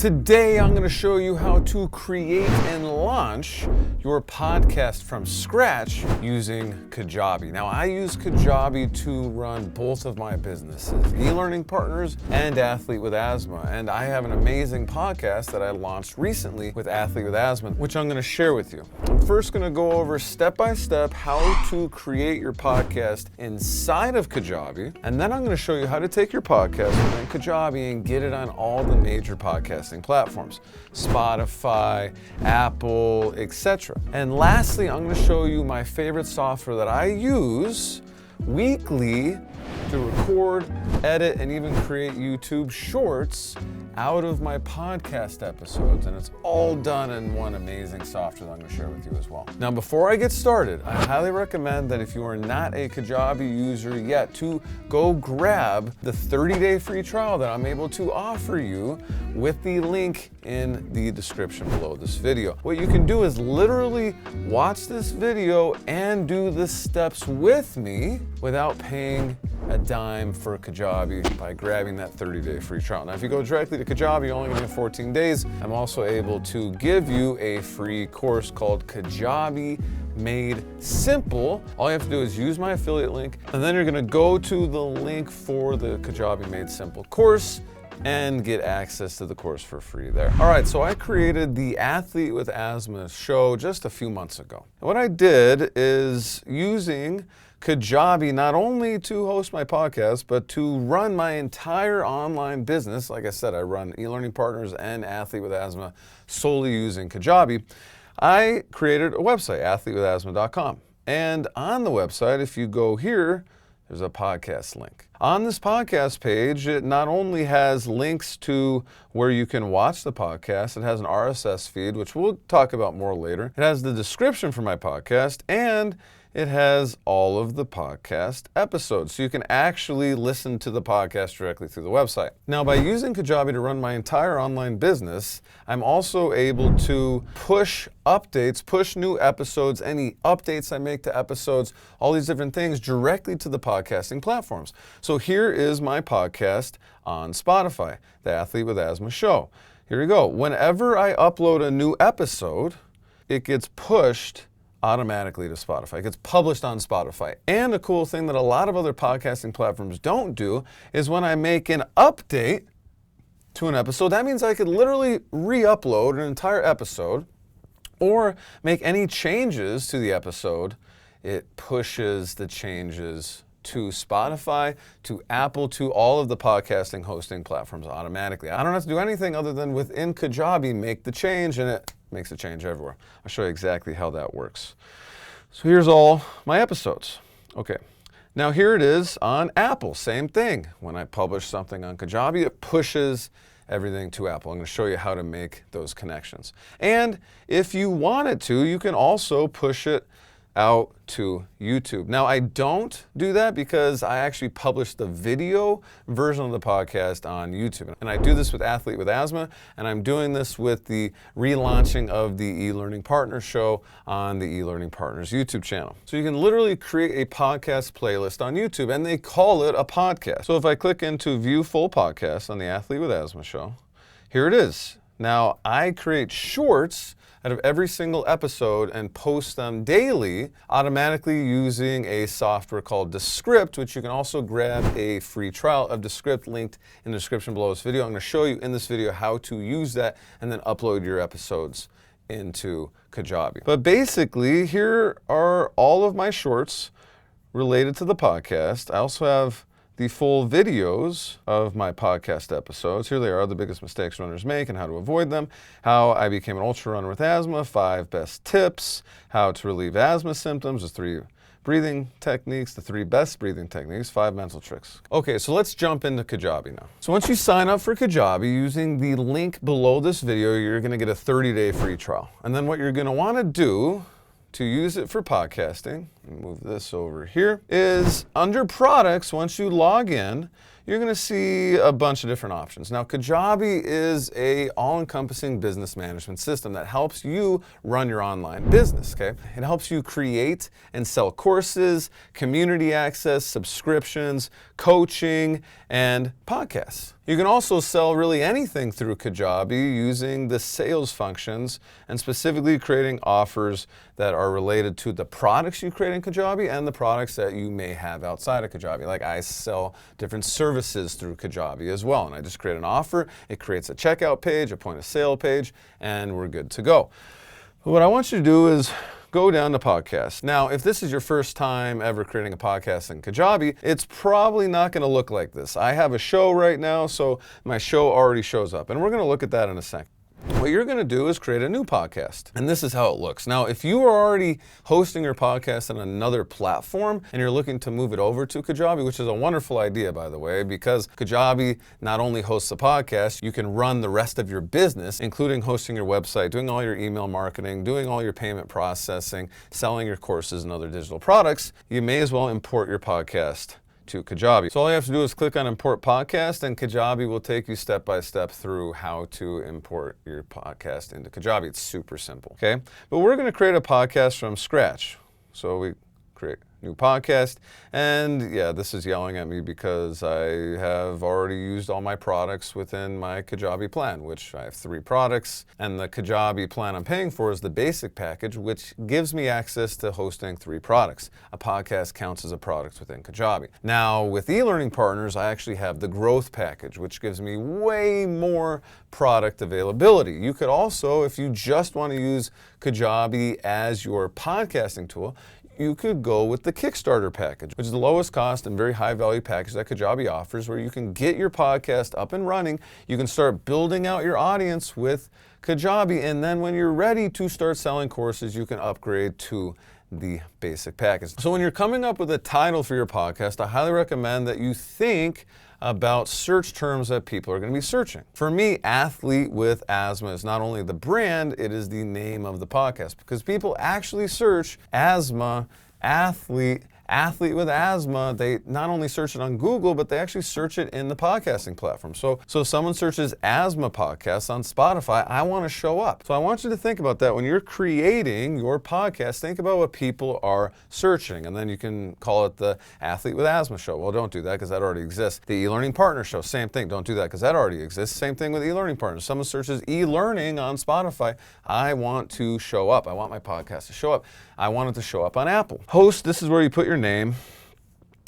Today, I'm going to show you how to create and launch your podcast from scratch using Kajabi. Now, I use Kajabi to run both of my businesses, e-learning partners and Athlete with Asthma. And I have an amazing podcast that I launched recently with Athlete with Asthma, which I'm going to share with you. I'm first going to go over step by step how to create your podcast inside of Kajabi. And then I'm going to show you how to take your podcast within Kajabi and get it on all the major podcasting platforms, Spotify, Apple, etc. And lastly, I'm going to show you my favorite software that I use weekly to record, edit, and even create YouTube shorts out of my podcast episodes. And it's all done in one amazing software that I'm going to share with you as well. Now, before I get started, I highly recommend that if you are not a Kajabi user yet, to go grab the 30-day free trial that I'm able to offer you with the link in the description below this video. What you can do is literally watch this video and do the steps with me without paying a dime for Kajabi by grabbing that 30-day free trial. Now, if you go directly to Kajabi, you're only going to get 14 days. I'm also able to give you a free course called Kajabi Made Simple. All you have to do is use my affiliate link, and then you're going to go to the link for the Kajabi Made Simple course and get access to the course for free there. All right, so I created the Athlete with Asthma show just a few months ago. And what I did is using Kajabi not only to host my podcast, but to run my entire online business. Like I said, I run e-learning partners and Athlete with Asthma solely using Kajabi. I created a website, athletewithasthma.com. And on the website, if you go here, there's a podcast link. On this podcast page, it not only has links to where you can watch the podcast, it has an RSS feed, which we'll talk about more later. It has the description for my podcast, and it has all of the podcast episodes, so you can actually listen to the podcast directly through the website. Now, by using Kajabi to run my entire online business, I'm also able to push updates, push new episodes, any updates I make to episodes, all these different things directly to the podcasting platforms. So here is my podcast on Spotify, the Athlete with Asthma show. Here we go. Whenever I upload a new episode, it gets pushed automatically to Spotify. It gets published on Spotify. And a cool thing that a lot of other podcasting platforms don't do is when I make an update to an episode, that means I could literally re-upload an entire episode or make any changes to the episode. It pushes the changes to Spotify, to Apple, to all of the podcasting hosting platforms automatically. I don't have to do anything other than within Kajabi make the change, and it makes a change everywhere. I'll show you exactly how that works. So here's all my episodes. Okay, now here it is on Apple, same thing. When I publish something on Kajabi, it pushes everything to Apple. I'm going to show you how to make those connections. And if you wanted to, you can also push it out to YouTube. Now, I don't do that because I actually publish the video version of the podcast on YouTube. And I do this with Athlete with Asthma, and I'm doing this with the relaunching of the e-learning partner show on the e-learning partners YouTube channel. So you can literally create a podcast playlist on YouTube, and they call it a podcast. So if I click into view full podcast on the Athlete with Asthma show, here it is. Now, I create shorts out of every single episode and post them daily automatically using a software called Descript, which you can also grab a free trial of Descript linked in the description below this video. I'm going to show you in this video how to use that and then upload your episodes into Kajabi. But basically, here are all of my shorts related to the podcast. I also have the full videos of my podcast episodes. Here they are, the biggest mistakes runners make and how to avoid them, how I became an ultra runner with asthma, 5 best tips, how to relieve asthma symptoms, the 3 breathing techniques, the 3 best breathing techniques, 5 mental tricks. Okay, so let's jump into Kajabi now. So once you sign up for Kajabi using the link below this video, you're gonna get a 30-day free trial. And then what you're gonna wanna do to use it for podcasting, move this over here, is under products, once you log in, you're going to see a bunch of different options. Now, Kajabi is a all-encompassing business management system that helps you run your online business, okay? It helps you create and sell courses, community access, subscriptions, coaching, and podcasts. You can also sell really anything through Kajabi using the sales functions and specifically creating offers that are related to the products you create in Kajabi and the products that you may have outside of Kajabi. Like I sell different services through Kajabi as well. And I just create an offer, it creates a checkout page, a point of sale page, and we're good to go. What I want you to do is go down to podcast. Now, if this is your first time ever creating a podcast in Kajabi, it's probably not going to look like this. I have a show right now, so my show already shows up, and we're going to look at that in a second. What you're going to do is create a new podcast, and this is how it looks. Now, if you are already hosting your podcast on another platform and you're looking to move it over to Kajabi, which is a wonderful idea, by the way, because Kajabi not only hosts the podcast, you can run the rest of your business, including hosting your website, doing all your email marketing, doing all your payment processing, selling your courses and other digital products. You may as well import your podcast to Kajabi. So all you have to do is click on Import Podcast, and Kajabi will take you step by step through how to import your podcast into Kajabi. It's super simple, okay? But we're going to create a podcast from scratch. So we create new podcast, and yeah, this is yelling at me because I have already used all my products within my Kajabi plan, which I have 3 products, and the Kajabi plan I'm paying for is the basic package, which gives me access to hosting 3 products. A podcast counts as a product within Kajabi. Now, with e-learning partners, I actually have the growth package, which gives me way more product availability. You could also, if you just want to use Kajabi as your podcasting tool, you could go with the Kickstarter package, which is the lowest cost and very high value package that Kajabi offers, where you can get your podcast up and running. You can start building out your audience with Kajabi, and then when you're ready to start selling courses, you can upgrade to the basic package. So when you're coming up with a title for your podcast, I highly recommend that you think about search terms that people are going to be searching. For me, Athlete with Asthma is not only the brand, it is the name of the podcast, because people actually search asthma, athlete with asthma. They not only search it on Google, but they actually search it in the podcasting platform. So if someone searches asthma podcast on Spotify, I want to show up. So I want you to think about that when you're creating your podcast. Think about what people are searching, and then you can call it the Athlete with Asthma show. Well, don't do that because that already exists. The e-learning partner show, same thing. Don't do that because that already exists. Same thing with e-learning partners. Someone searches e-learning on Spotify. I want to show up. I want my podcast to show up. I want it to show up on Apple. Host, this is where you put your name.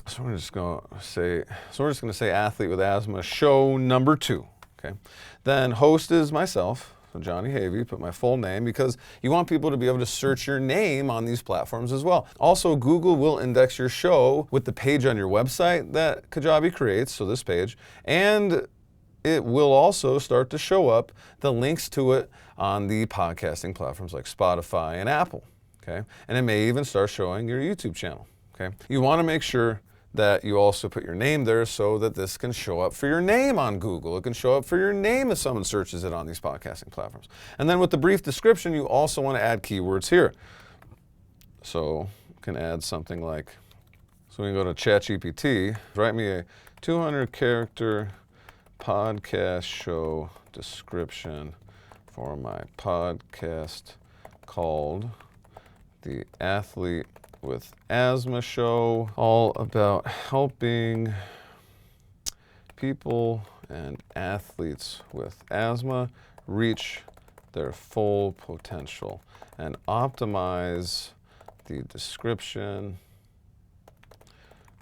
So we're just going to say Athlete with Asthma show number 2. Okay. Then host is myself, so Johnny Havey. Put my full name because you want people to be able to search your name on these platforms as well. Also, Google will index your show with the page on your website that Kajabi creates, so this page, and it will also start to show up the links to it on the podcasting platforms like Spotify and Apple. Okay? And it may even start showing your YouTube channel. Okay? You want to make sure that you also put your name there so that this can show up for your name on Google. It can show up for your name if someone searches it on these podcasting platforms. And then with the brief description, you also want to add keywords here. So you can add something like, so we can go to ChatGPT, write me a 200-character podcast show description for my podcast called The Athlete with Asthma Show, all about helping people and athletes with asthma reach their full potential, and optimize the description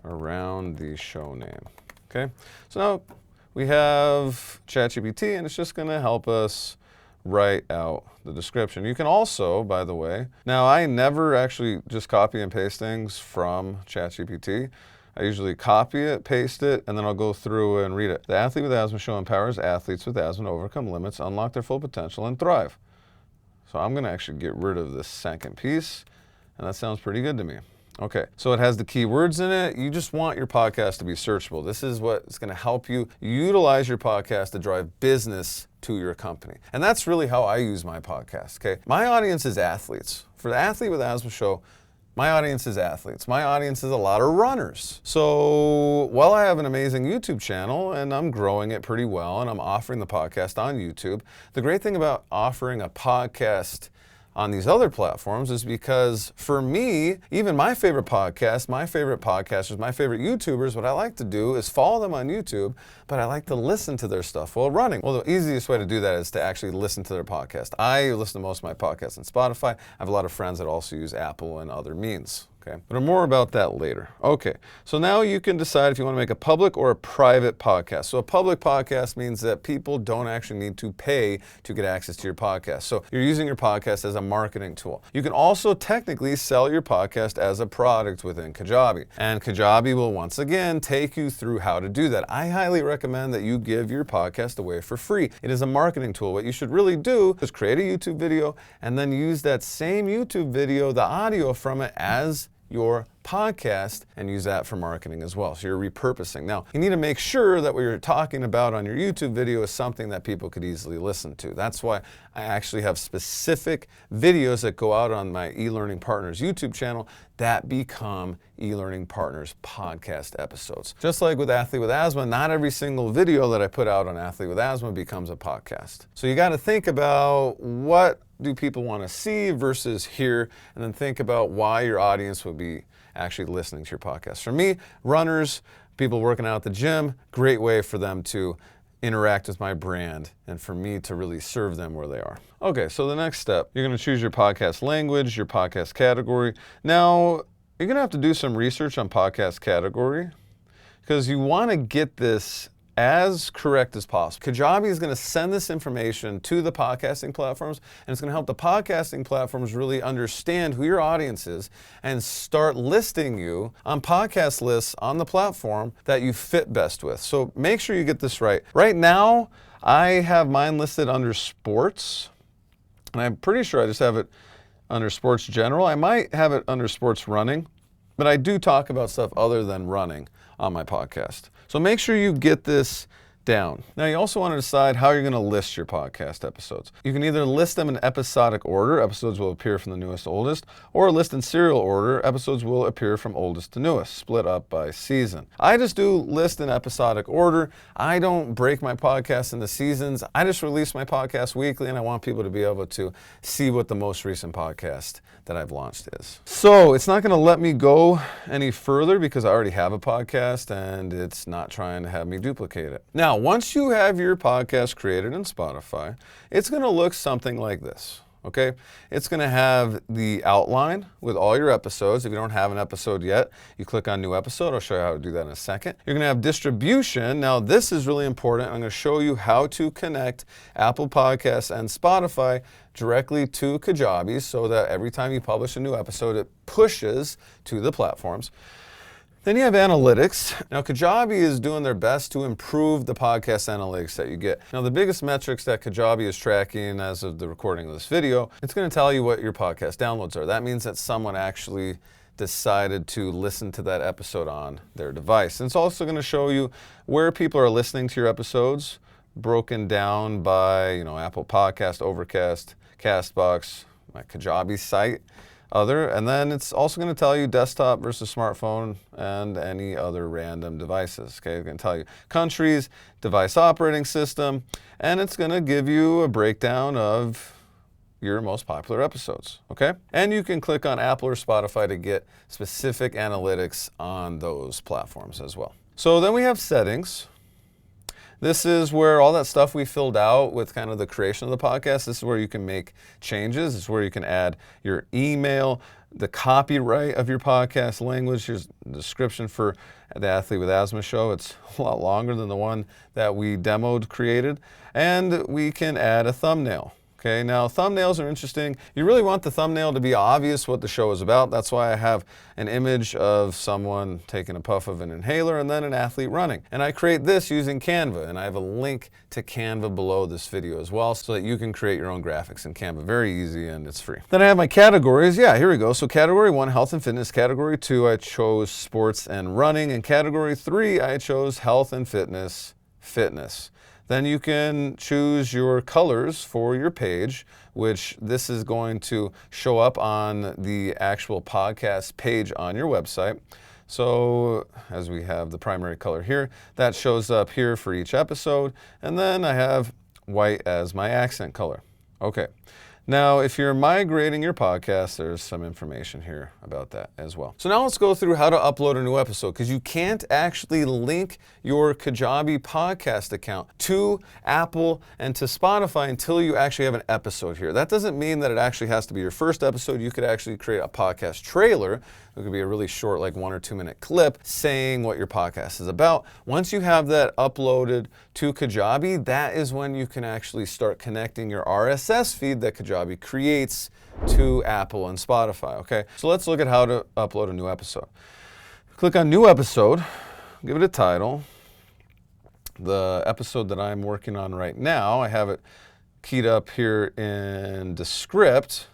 around the show name. Okay, so now we have ChatGPT, and it's just going to help us write out the description. You can also, by the way, now I never actually just copy and paste things from ChatGPT. I usually copy it, paste it, and then I'll go through and read it. The Athlete with Asthma Show empowers athletes with asthma to overcome limits, unlock their full potential, and thrive. So I'm going to actually get rid of this second piece, and that sounds pretty good to me. Okay, so it has the keywords in it. You just want your podcast to be searchable. This is what's going to help you utilize your podcast to drive business to your company. And that's really how I use my podcast, okay? My audience is athletes. For the Athlete with Asthma Show, my audience is athletes. My audience is a lot of runners. So while I have an amazing YouTube channel and I'm growing it pretty well and I'm offering the podcast on YouTube, the great thing about offering a podcast on these other platforms is because for me, even my favorite podcasts, my favorite podcasters, my favorite YouTubers, what I like to do is follow them on YouTube, but I like to listen to their stuff while running. Well, the easiest way to do that is to actually listen to their podcast. I listen to most of my podcasts on Spotify. I have a lot of friends that also use Apple and other means. Okay, but more about that later. Okay, so now you can decide if you want to make a public or a private podcast. So a public podcast means that people don't actually need to pay to get access to your podcast. So you're using your podcast as a marketing tool. You can also technically sell your podcast as a product within Kajabi. And Kajabi will once again take you through how to do that. I highly recommend that you give your podcast away for free. It is a marketing tool. What you should really do is create a YouTube video and then use that same YouTube video, the audio from it, as your podcast and use that for marketing as well. So you're repurposing. Now, you need to make sure that what you're talking about on your YouTube video is something that people could easily listen to. That's why I actually have specific videos that go out on my eLearning Partners YouTube channel that become eLearning Partners podcast episodes. Just like with Athlete with Asthma, not every single video that I put out on Athlete with Asthma becomes a podcast. So you got to think about what do people want to see versus hear, and then think about why your audience would be actually listening to your podcast. For me, runners, people working out at the gym, great way for them to interact with my brand and for me to really serve them where they are. Okay, so the next step, you're going to choose your podcast language, your podcast category. Now, you're going to have to do some research on podcast category because you want to get this as correct as possible. Kajabi is going to send this information to the podcasting platforms, and it's going to help the podcasting platforms really understand who your audience is and start listing you on podcast lists on the platform that you fit best with. So make sure you get this right. Right now, I have mine listed under sports, and I'm pretty sure I just have it under sports general. I might have it under sports running, but I do talk about stuff other than running on my podcast. So make sure you get this down. Now you also want to decide how you're going to list your podcast episodes. You can either list them in episodic order, episodes will appear from the newest to oldest, or list in serial order, episodes will appear from oldest to newest, split up by season. I just do list in episodic order. I don't break my podcast into seasons. I just release my podcast weekly, and I want people to be able to see what the most recent podcast that I've launched is. So it's not going to let me go any further because I already have a podcast and it's not trying to have me duplicate it. Now, once you have your podcast created in Spotify, it's going to look something like this. Okay, it's going to have the outline with all your episodes. If you don't have an episode yet, you click on new episode. I'll show you how to do that in a second. You're going to have distribution. Now, this is really important. I'm going to show you how to connect Apple Podcasts and Spotify directly to Kajabi so that every time you publish a new episode, it pushes to the platforms. Then you have analytics. Now, Kajabi is doing their best to improve the podcast analytics that you get. Now, the biggest metrics that Kajabi is tracking as of the recording of this video, it's going to tell you what your podcast downloads are. That means that someone actually decided to listen to that episode on their device. And it's also going to show you where people are listening to your episodes, broken down by, Apple Podcast, Overcast, Castbox, my Kajabi site. And then it's also going to tell you desktop versus smartphone and any other random devices. Okay, it's going to tell you countries, device operating system, and it's going to give you a breakdown of your most popular episodes. Okay, and you can click on Apple or Spotify to get specific analytics on those platforms as well. So then we have settings. This is where all that stuff we filled out with kind of the creation of the podcast, this is where you can make changes. This is where you can add your email, the copyright of your podcast language. Here's the description for the Athlete with Asthma show. It's a lot longer than the one that we demoed created. And we can add a thumbnail. Okay, now thumbnails are interesting. You really want the thumbnail to be obvious what the show is about. That's why I have an image of someone taking a puff of an inhaler and then an athlete running. And I create this using Canva, and I have a link to Canva below this video as well so that you can create your own graphics in Canva. Very easy and it's free. Then I have my categories. Yeah, here we go. So category 1, health and fitness. Category 2, I chose sports and running. And category 3, I chose health and fitness. Then you can choose your colors for your page, which this is going to show up on the actual podcast page on your website. So as we have the primary color here, that shows up here for each episode. And then I have white as my accent color. Okay. Now, if you're migrating your podcast, there's some information here about that as well. So now let's go through how to upload a new episode, because you can't actually link your Kajabi podcast account to Apple and to Spotify until you actually have an episode here. That doesn't mean that it actually has to be your first episode. You could actually create a podcast trailer. It could be a really short, like 1 or 2 minute clip saying what your podcast is about. Once you have that uploaded to Kajabi, that is when you can actually start connecting your RSS feed that Kajabi creates to Apple and Spotify, okay? So let's look at how to upload a new episode. Click on New Episode, give it a title. The episode that I'm working on right now, I have it keyed up here in Descript,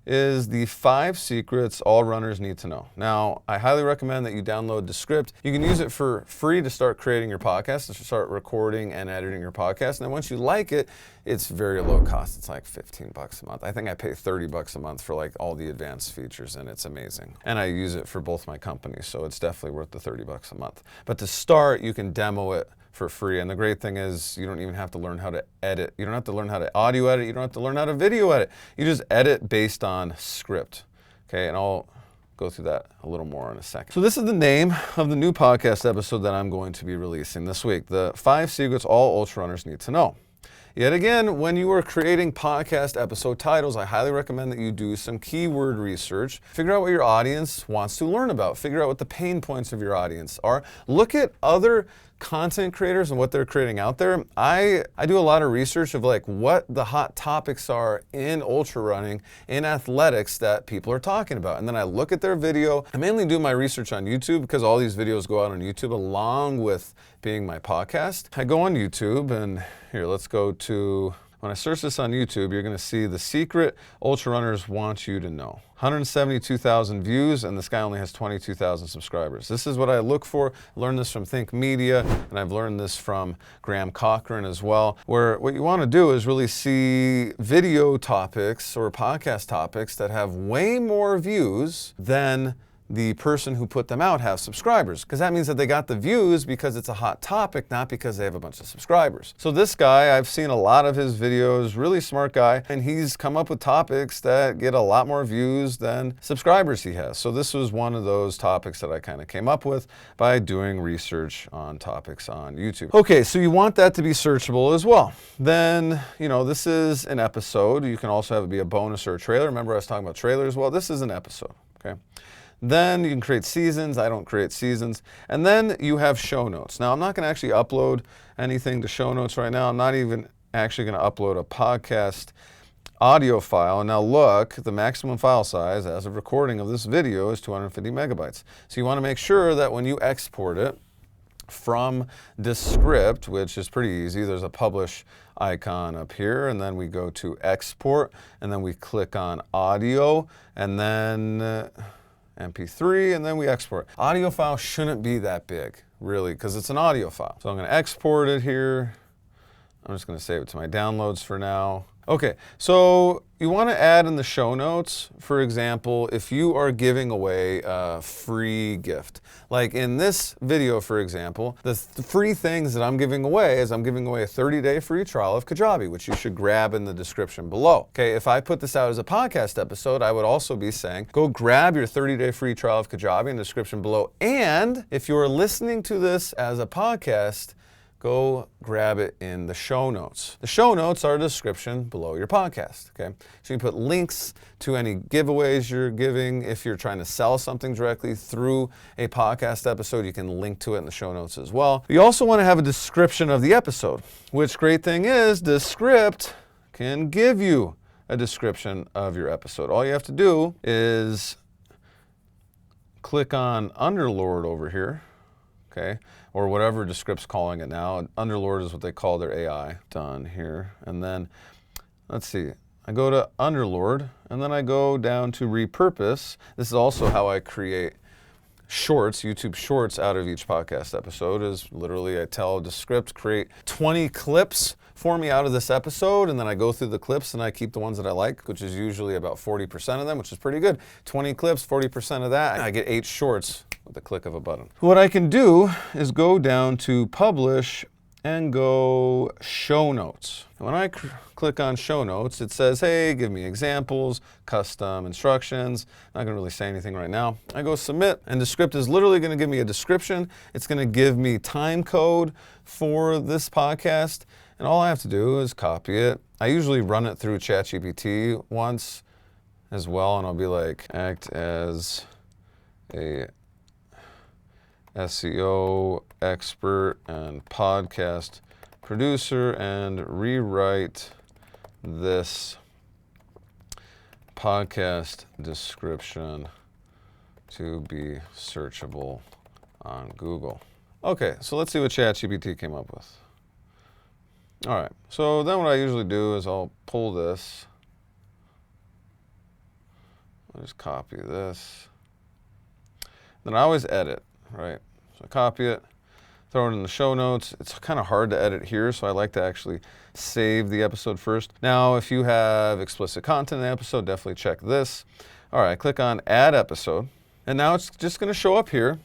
is the 5 secrets all runners need to know. Now, I highly recommend that you download Descript. You can use it for free to start creating your podcast, to start recording and editing your podcast. And then once you like it, it's very low cost. It's like 15 bucks a month. I think I pay 30 bucks a month for like all the advanced features, and it's amazing. And I use it for both my companies, so it's definitely worth the 30 bucks a month. But to start, you can demo it for free. And the great thing is you don't even have to learn how to edit. You don't have to learn how to audio edit. You don't have to learn how to video edit. You just edit based on script. Okay, and I'll go through that a little more in a second. So this is the name of the new podcast episode that I'm going to be releasing this week. The 5 secrets all ultra runners need to know. Yet again, when you are creating podcast episode titles, I highly recommend that you do some keyword research. Figure out what your audience wants to learn about. Figure out what the pain points of your audience are. Look at other content creators and what they're creating out there. I do a lot of research of like what the hot topics are in ultra running, in athletics that people are talking about. And then I look at their video. I mainly do my research on YouTube because all these videos go out on YouTube along with being my podcast. I go on YouTube, and here, let's go to, when I search this on YouTube, you're gonna see the secret ultra runners want you to know. 172,000 views, and this guy only has 22,000 subscribers. This is what I look for. I learned this from Think Media, and I've learned this from Graham Cochran as well, where what you wanna do is really see video topics or podcast topics that have way more views than the person who put them out have subscribers, because that means that they got the views because it's a hot topic, not because they have a bunch of subscribers. So this guy, I've seen a lot of his videos, really smart guy, and he's come up with topics that get a lot more views than subscribers he has. So this was one of those topics that I kind of came up with by doing research on topics on YouTube. Okay, so you want that to be searchable as well. Then, this is an episode. You can also have it be a bonus or a trailer. Remember I was talking about trailers? Well, this is an episode, okay? Then you can create seasons. I don't create seasons. And then you have show notes. Now, I'm not going to actually upload anything to show notes right now. I'm not even actually going to upload a podcast audio file. And now look, the maximum file size as of recording of this video is 250 megabytes. So you want to make sure that when you export it from Descript, which is pretty easy, there's a publish icon up here, and then we go to export, and then we click on audio, and then MP3, and then we export. Audio file shouldn't be that big, really, because it's an audio file. So I'm going to export it here. I'm just going to save it to my downloads for now. Okay, so you want to add in the show notes, for example, if you are giving away a free gift. Like in this video, for example, the free things that I'm giving away is I'm giving away a 30-day free trial of Kajabi, which you should grab in the description below. Okay, if I put this out as a podcast episode, I would also be saying, go grab your 30-day free trial of Kajabi in the description below. And if you're listening to this as a podcast, go grab it in the show notes. The show notes are a description below your podcast, okay? So you put links to any giveaways you're giving. If you're trying to sell something directly through a podcast episode, you can link to it in the show notes as well. You also want to have a description of the episode, which great thing is Descript can give you a description of your episode. All you have to do is click on Underlord over here, okay, or whatever Descript's calling it now. Underlord is what they call their AI. Done here. And then, let's see, I go to Underlord, and then I go down to Repurpose. This is also how I create shorts, YouTube shorts out of each podcast episode, is literally I tell Descript, create 20 clips for me out of this episode, and then I go through the clips and I keep the ones that I like, which is usually about 40% of them, which is pretty good. 20 clips, 40% of that, and I get 8 shorts with the click of a button. What I can do is go down to publish and go show notes. And when I click on show notes, it says, hey, give me examples, custom instructions. Not gonna really say anything right now. I go submit, and Descript is literally gonna give me a description. It's gonna give me time code for this podcast, and all I have to do is copy it. I usually run it through ChatGBT once as well, and I'll be like, act as a SEO expert and podcast producer and rewrite this podcast description to be searchable on Google. Okay, so let's see what ChatGPT came up with. All right, so then what I usually do is I'll pull this. I'll just copy this. Then I always edit, right? So I copy it, throw it in the show notes. It's kind of hard to edit here, so I like to actually save the episode first. Now, if you have explicit content in the episode, definitely check this. All right, click on Add Episode. And now it's just going to show up here,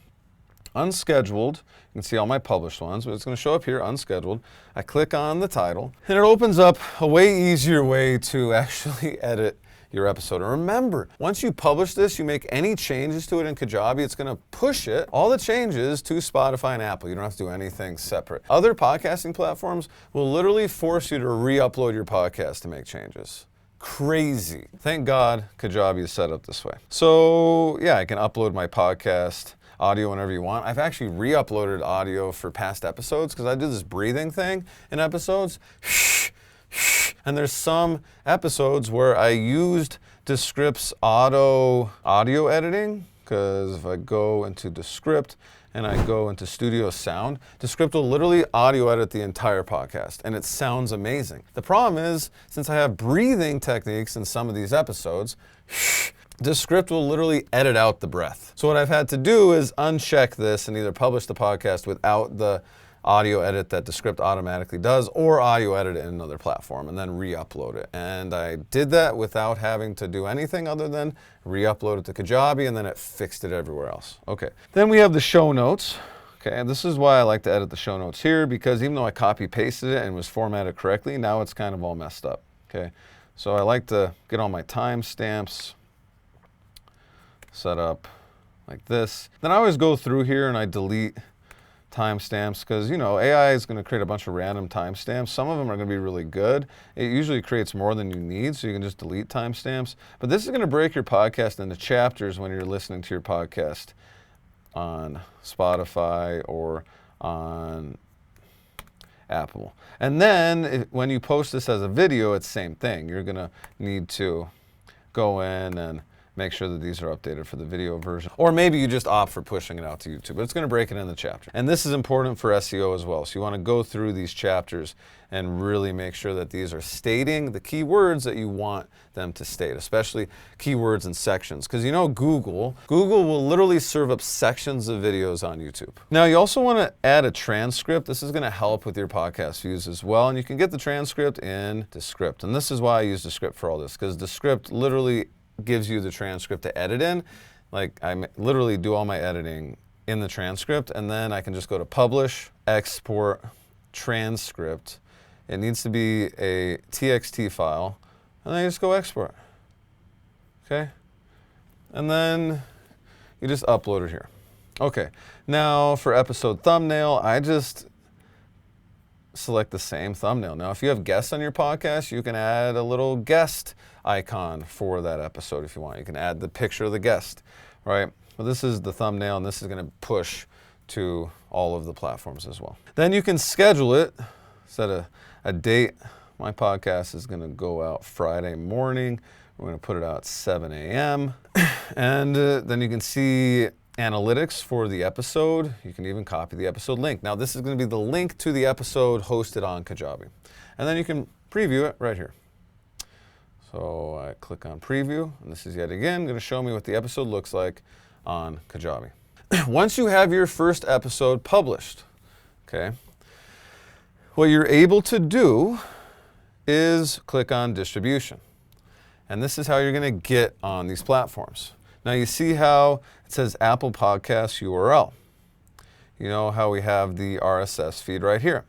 unscheduled. You can see all my published ones, but it's going to show up here, unscheduled. I click on the title, and it opens up a way easier way to actually edit your episode. And remember, once you publish this, you make any changes to it in Kajabi, it's going to push it, all the changes, to Spotify and Apple. You don't have to do anything separate. Other podcasting platforms will literally force you to re-upload your podcast to make changes. Crazy. Thank God Kajabi is set up this way. So yeah, I can upload my podcast audio whenever you want. I've actually re-uploaded audio for past episodes because I do this breathing thing in episodes. And there's some episodes where I used Descript's audio editing, because if I go into Descript and I go into Studio Sound, Descript will literally audio edit the entire podcast, and it sounds amazing. The problem is, since I have breathing techniques in some of these episodes, Descript will literally edit out the breath. So what I've had to do is uncheck this and either publish the podcast without the audio edit that Descript automatically does, or audio edit it in another platform and then re-upload it. And I did that without having to do anything other than re-upload it to Kajabi, and then it fixed it everywhere else. Okay, then we have the show notes. Okay, and this is why I like to edit the show notes here, because even though I copy pasted it and was formatted correctly, now it's kind of all messed up. Okay, so I like to get all my timestamps set up like this. Then I always go through here and I delete timestamps, because you know AI is going to create a bunch of random timestamps. Some of them are going to be really good. It usually creates more than you need, so you can just delete timestamps. But this is going to break your podcast into chapters when you're listening to your podcast on Spotify or on Apple. And then when you post this as a video, it's the same thing. You're going to need to go in and make sure that these are updated for the video version. Or maybe you just opt for pushing it out to YouTube, but it's going to break it into chapters. And this is important for SEO as well. So you want to go through these chapters and really make sure that these are stating the keywords that you want them to state, especially keywords and sections. Because you know Google will literally serve up sections of videos on YouTube. Now you also want to add a transcript. This is going to help with your podcast views as well. And you can get the transcript in Descript. And this is why I use Descript for all this, because Descript literally gives you the transcript to edit in. Like I literally do all my editing in the transcript, and then I can just go to publish, export, transcript. It needs to be a TXT file, and then you just go export. Okay? And then you just upload it here. Okay, now for episode thumbnail, I just select the same thumbnail. Now, if you have guests on your podcast, you can add a little guest icon for that episode if you want. You can add the picture of the guest, right? Well, this is the thumbnail, and this is going to push to all of the platforms as well. Then you can schedule it, set a date. My podcast is going to go out Friday morning. We're going to put it out 7 a.m. And then you can see analytics for the episode. You can even copy the episode link. Now this is going to be the link to the episode hosted on Kajabi. And then you can preview it right here. So I click on preview, and this is yet again going to show me what the episode looks like on Kajabi. Once you have your first episode published, okay, what you're able to do is click on distribution. And this is how you're going to get on these platforms. Now you see how it says Apple Podcasts URL. You know how we have the RSS feed right here.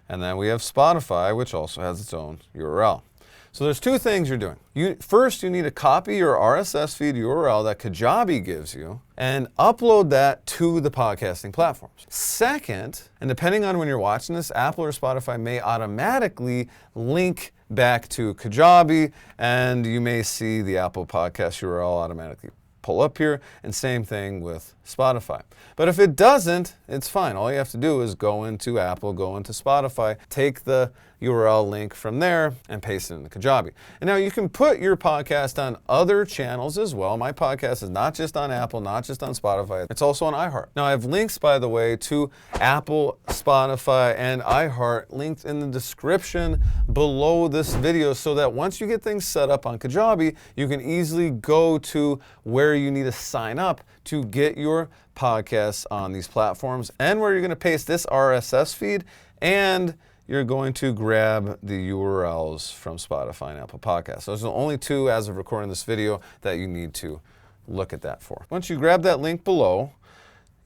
And then we have Spotify, which also has its own URL. So there's two things you're doing. First, you need to copy your RSS feed URL that Kajabi gives you and upload that to the podcasting platforms. Second, and depending on when you're watching this, Apple or Spotify may automatically link back to Kajabi, and you may see the Apple podcast URL automatically pull up here, and same thing with Spotify. But if it doesn't, it's fine. All you have to do is go into Apple, go into Spotify, take the URL link from there and paste it into Kajabi. And now you can put your podcast on other channels as well. My podcast is not just on Apple, not just on Spotify, it's also on iHeart. Now I have links, by the way, to Apple, Spotify, and iHeart linked in the description below this video so that once you get things set up on Kajabi, you can easily go to where you need to sign up to get your podcasts on these platforms and where you're going to paste this RSS feed, and you're going to grab the URLs from Spotify and Apple Podcasts. Those are the only two as of recording this video that you need to look at that for. Once you grab that link below,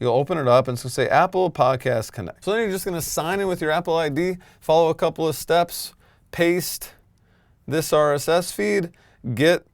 you'll open it up and it's going to say Apple Podcast Connect. So then you're just going to sign in with your Apple ID, follow a couple of steps, paste this RSS feed, get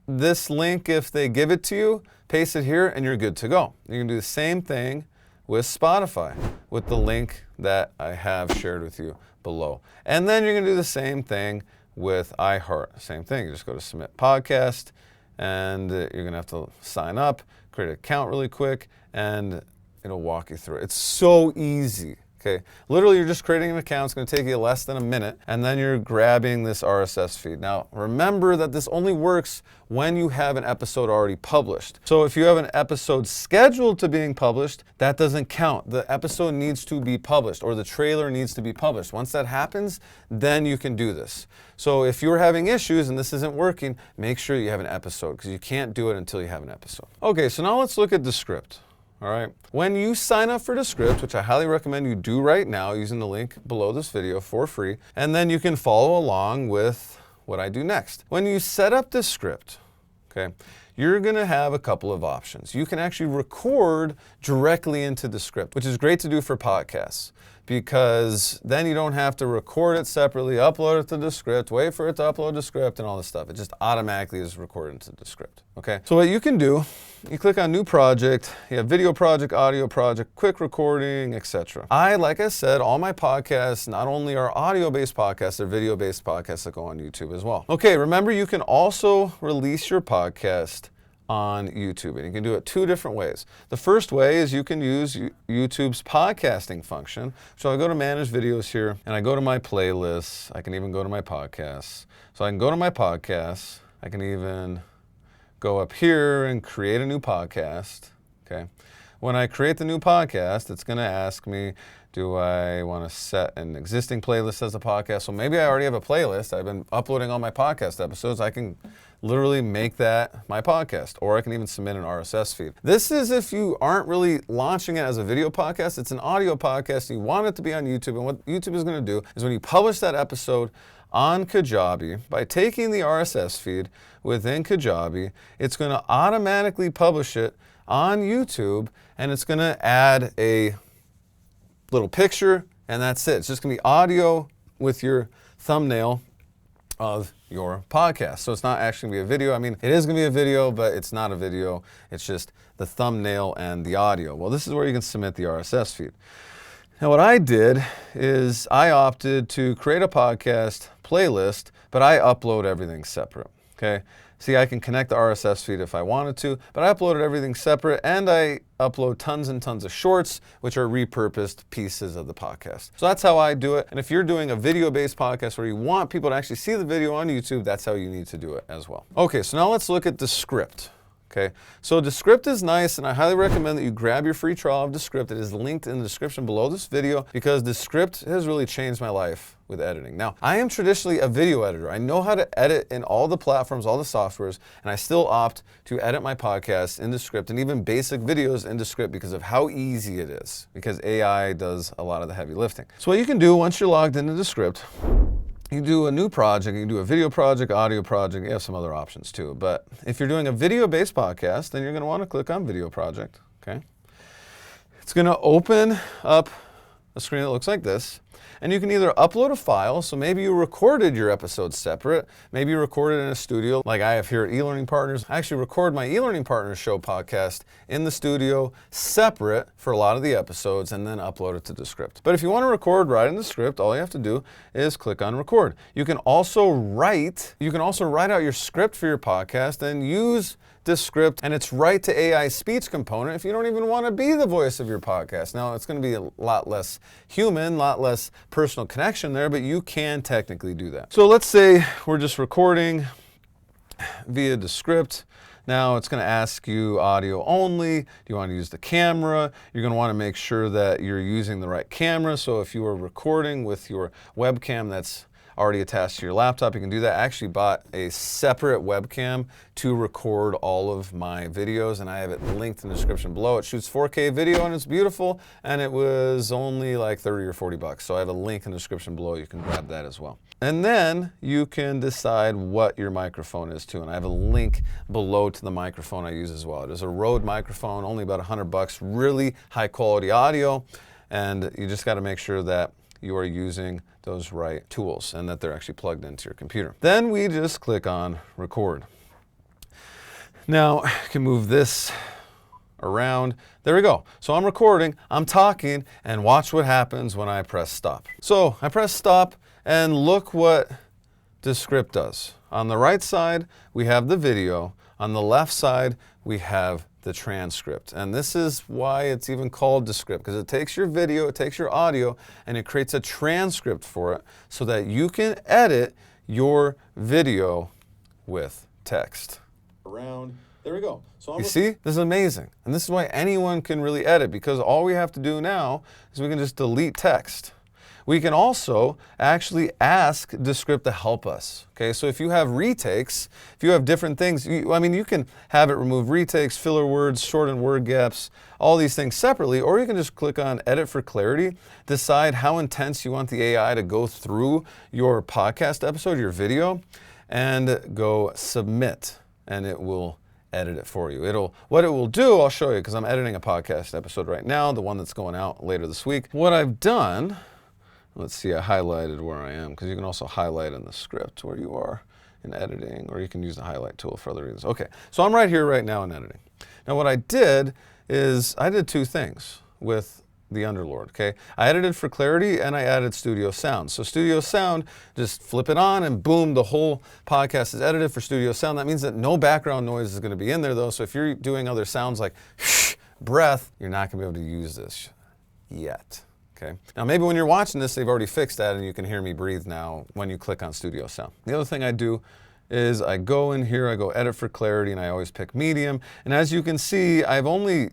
this link if they give it to you, paste it here, and you're good to go. You can do the same thing with Spotify with the link that I have shared with you below. And then you're going to do the same thing with iHeart. Same thing. You just go to Submit Podcast, and you're going to have to sign up, create an account really quick, and it'll walk you through it. It's so easy. Okay, literally you're just creating an account. It's going to take you less than a minute, and then you're grabbing this RSS feed. Now, remember that this only works when you have an episode already published. So if you have an episode scheduled to being published, that doesn't count. The episode needs to be published, or the trailer needs to be published. Once that happens, then you can do this. So if you're having issues and this isn't working, make sure you have an episode, because you can't do it until you have an episode. Okay, so now let's look at Descript. All right. When you sign up for Descript, which I highly recommend you do right now using the link below this video for free, and then you can follow along with what I do next. When you set up Descript, okay, you're going to have a couple of options. You can actually record directly into Descript, which is great to do for podcasts, because then you don't have to record it separately, upload it to Descript, wait for it to upload to Descript, and all this stuff. It just automatically is recorded into Descript. Okay, so what you can do, you click on New Project, you have Video Project, Audio Project, Quick Recording, etc. Like I said, all my podcasts not only are audio-based podcasts, they're video-based podcasts that go on YouTube as well. Okay, remember you can also release your podcast on YouTube, and you can do it two different ways. The first way is you can use YouTube's podcasting function. So I go to Manage Videos here, and I go to my playlists. I can even go to my podcasts. So I can go to my podcasts. I can even go up here and create a new podcast. Okay. When I create the new podcast, it's going to ask me, do I want to set an existing playlist as a podcast? So maybe I already have a playlist. I've been uploading all my podcast episodes. I can literally make that my podcast, or I can even submit an RSS feed. This is if you aren't really launching it as a video podcast. It's an audio podcast. You want it to be on YouTube, and what YouTube is going to do is when you publish that episode on Kajabi, by taking the RSS feed within Kajabi, it's going to automatically publish it on YouTube, and it's going to add a little picture, and that's it. It's just going to be audio with your thumbnail of your podcast. So it's not actually going to be a video. I mean, it is going to be a video, but it's not a video. It's just the thumbnail and the audio. Well, this is where you can submit the RSS feed. Now, what I did is I opted to create a podcast playlist, but I upload everything separate. Okay. See, I can connect the RSS feed if I wanted to, but I uploaded everything separate, and I upload tons and tons of shorts, which are repurposed pieces of the podcast. So that's how I do it. And if you're doing a video-based podcast where you want people to actually see the video on YouTube, that's how you need to do it as well. Okay, so now let's look at Descript. Okay, so Descript is nice, and I highly recommend that you grab your free trial of Descript. It is linked in the description below this video, because Descript has really changed my life with editing. Now, I am traditionally a video editor. I know how to edit in all the platforms, all the softwares, and I still opt to edit my podcast in Descript, and even basic videos in Descript, because of how easy it is, because AI does a lot of the heavy lifting. So what you can do once you're logged into Descript, you do a new project, you can do a video project, audio project, you have some other options too. But if you're doing a video-based podcast, then you're going to want to click on Video Project, okay? It's going to open up a screen that looks like this. and you can either upload a file, so maybe you recorded your episode separate, maybe you recorded in a studio like I have here at eLearning Partners. I actually record my eLearning Partners show podcast in the studio separate for a lot of the episodes and then upload it to Descript. But if you want to record right in Descript, all you have to do is click on record. You can also write out your script for your podcast and use Descript and its write to AI speech component if you don't even want to be the voice of your podcast. Now, it's going to be a lot less human, a lot less personal connection there, but you can technically do that. So let's say we're just recording via Descript. Now it's going to ask you audio only. Do you want to use the camera? You're going to want to make sure that you're using the right camera. So if you are recording with your webcam that's already attached to your laptop, you can do that. I actually bought a separate webcam to record all of my videos, and I have it linked in the description below. It shoots 4K video and it's beautiful, and it was only like 30 or 40 bucks. So I have a link in the description below. You can grab that as well. And then you can decide what your microphone is too. And I have a link below to the microphone I use as well. It is a Rode microphone, only about 100 bucks, really high quality audio. And you just got to make sure that you are using those right tools and that they're actually plugged into your computer. Then we just click on record. Now you can move this around. There we go. So I'm recording, I'm talking, and watch what happens when I press stop. So I press stop and look what Descript does. On the right side, we have the video. On the left side, we have the transcript. And this is why it's even called Descript, because it takes your video, it takes your audio, and it creates a transcript for it so that you can edit your video with text. There we go. So you see, this is amazing. And this is why anyone can really edit, because all we have to do now is we can just delete text. We can also actually ask Descript to help us. Okay, so if you have retakes, if you have different things, you can have it remove retakes, filler words, shorten word gaps, all these things separately, or you can just click on Edit for Clarity, decide how intense you want the AI to go through your podcast episode, your video, and go Submit, and it will edit it for you. What it will do, I'll show you, because I'm editing a podcast episode right now, the one that's going out later this week. What I've done, let's see, I highlighted where I am, because you can also highlight in the script where you are in editing, or you can use the highlight tool for other reasons. Okay, so I'm right here right now in editing. Now what I did is I did two things with the Underlord, okay? I edited for clarity and I added studio sound. So studio sound, just flip it on and boom, the whole podcast is edited for studio sound. That means that no background noise is going to be in there though. So if you're doing other sounds like breath, you're not going to be able to use this yet. Okay. Now maybe when you're watching this, they've already fixed that and you can hear me breathe now when you click on Studio Sound. The other thing I do is I go in here, I go Edit for Clarity, and I always pick Medium. And as you can see, I've only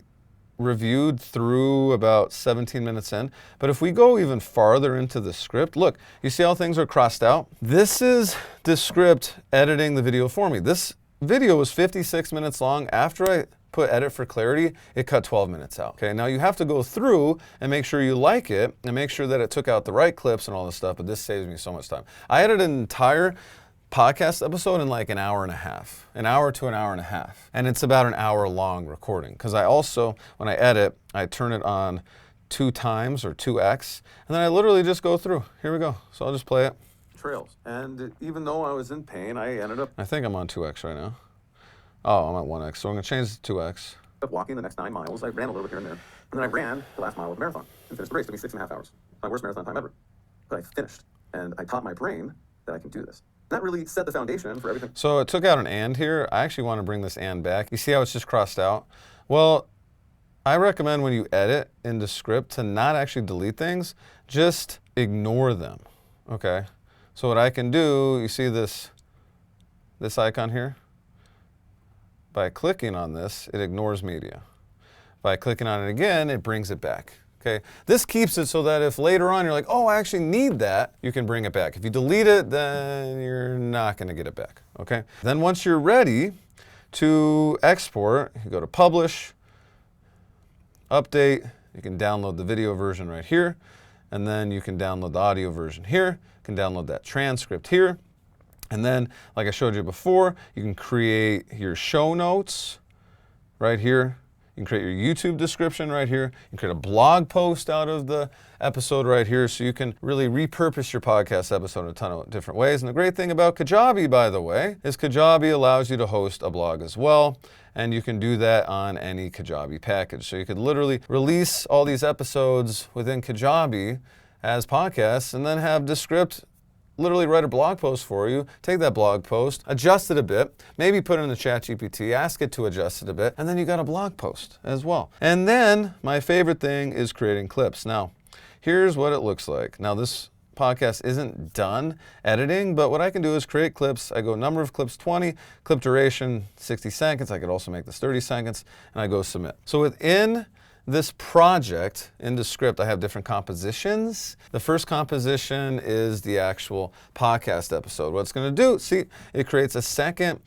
reviewed through about 17 minutes in. But if we go even farther into the script, look, you see how things are crossed out? This is Descript editing the video for me. This video was 56 minutes long. After I put Edit for Clarity, it cut 12 minutes out. Okay, now you have to go through and make sure you like it and make sure that it took out the right clips and all this stuff, but this saves me so much time. I edited an entire podcast episode in like an hour and a half, an hour to an hour and a half. And it's about an hour long recording, because I also, when I edit, I turn it on 2 times or 2x, and then I literally just go through. Here we go. So I'll just play it. Trails. And even though I was in pain, I ended up, I think I'm on 2x right now. Oh, I'm at 1x, so I'm going to change to 2x. Walking the next 9 miles, I ran a little bit here and there. And then I ran the last mile of the marathon and finished the race. It took me 6.5 hours. My worst marathon time ever. But I finished. And I taught my brain that I can do this. That really set the foundation for everything. So it took out an and here. I actually want to bring this and back. You see how it's just crossed out? Well, I recommend when you edit in Descript to not actually delete things, just ignore them. Okay? So what I can do, you see this icon here? By clicking on this, it ignores media. By clicking on it again, it brings it back. Okay? This keeps it so that if later on you're like, oh, I actually need that, you can bring it back. If you delete it, then you're not going to get it back. Okay? Then once you're ready to export, you go to Publish, Update. You can download the video version right here, and then you can download the audio version here. You can download that transcript here. And then, like I showed you before, you can create your show notes right here. You can create your YouTube description right here. You can create a blog post out of the episode right here, so you can really repurpose your podcast episode in a ton of different ways. And the great thing about Kajabi, by the way, is Kajabi allows you to host a blog as well. And you can do that on any Kajabi package. So you could literally release all these episodes within Kajabi as podcasts and then have Descript literally write a blog post for you, take that blog post, adjust it a bit, maybe put it in the ChatGPT, ask it to adjust it a bit, and then you got a blog post as well. And then my favorite thing is creating clips. Now, here's what it looks like. Now, this podcast isn't done editing, but what I can do is create clips. I go number of clips 20, clip duration 60 seconds. I could also make this 30 seconds, and I go submit. So within this project in Descript, I have different compositions. The first composition is the actual podcast episode. What it's going to do, see, it creates a second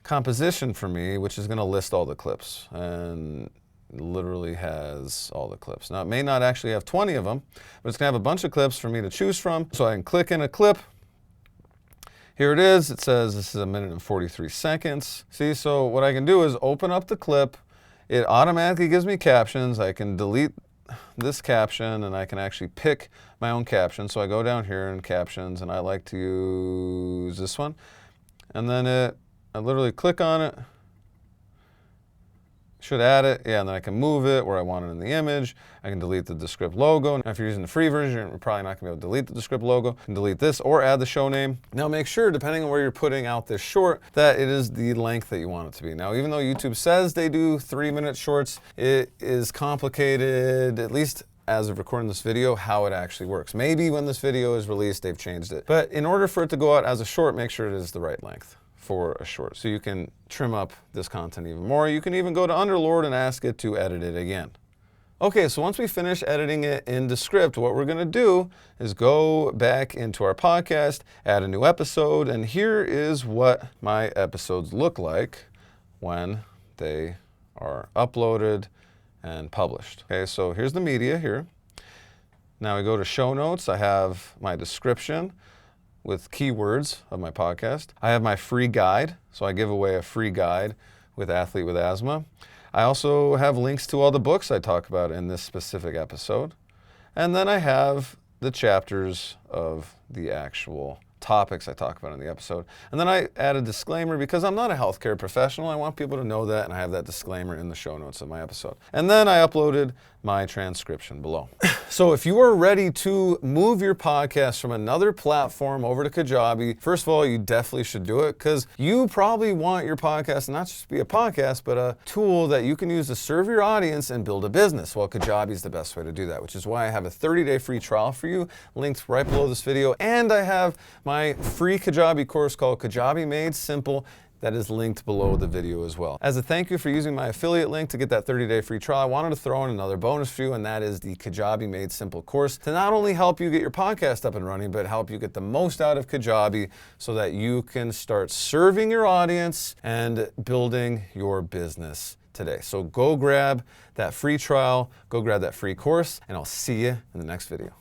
composition for me, which is going to list all the clips, and literally has all the clips. Now, it may not actually have 20 of them, but it's going to have a bunch of clips for me to choose from. So I can click in a clip. Here it is. It says this is 1 minute and 43 seconds. See, so what I can do is open up the clip. It automatically gives me captions. I can delete this caption and I can actually pick my own caption. So I go down here in captions and I like to use this one. And then I literally click on it. Should add it, yeah, and then I can move it where I want it in the image. I can delete the Descript logo. Now, if you're using the free version, you're probably not gonna be able to delete the Descript logo. You can delete this or add the show name. Now make sure, depending on where you're putting out this short, that it is the length that you want it to be. Now, even though YouTube says they do 3-minute shorts, it is complicated, at least as of recording this video, how it actually works. Maybe when this video is released, they've changed it. But in order for it to go out as a short, make sure it is the right length for a short. So you can trim up this content even more. You can even go to Underlord and ask it to edit it again. Okay, so once we finish editing it in Descript, what we're gonna do is go back into our podcast, add a new episode, and here is what my episodes look like when they are uploaded and published. Okay, so here's the media here. Now we go to show notes. I have my description with keywords of my podcast. I have my free guide, so I give away a free guide with Athlete with Asthma. I also have links to all the books I talk about in this specific episode. And then I have the chapters of the actual topics I talk about in the episode. And then I add a disclaimer because I'm not a healthcare professional. I want people to know that, and I have that disclaimer in the show notes of my episode. And then I uploaded my transcription below. So if you are ready to move your podcast from another platform over to Kajabi, first of all, you definitely should do it because you probably want your podcast not just to be a podcast, but a tool that you can use to serve your audience and build a business. Well, Kajabi is the best way to do that, which is why I have a 30-day free trial for you linked right below this video. And I have my free Kajabi course called Kajabi Made Simple that is linked below the video as well. As a thank you for using my affiliate link to get that 30-day free trial, I wanted to throw in another bonus for you, and that is the Kajabi Made Simple course to not only help you get your podcast up and running, but help you get the most out of Kajabi so that you can start serving your audience and building your business today. So go grab that free trial, go grab that free course, and I'll see you in the next video.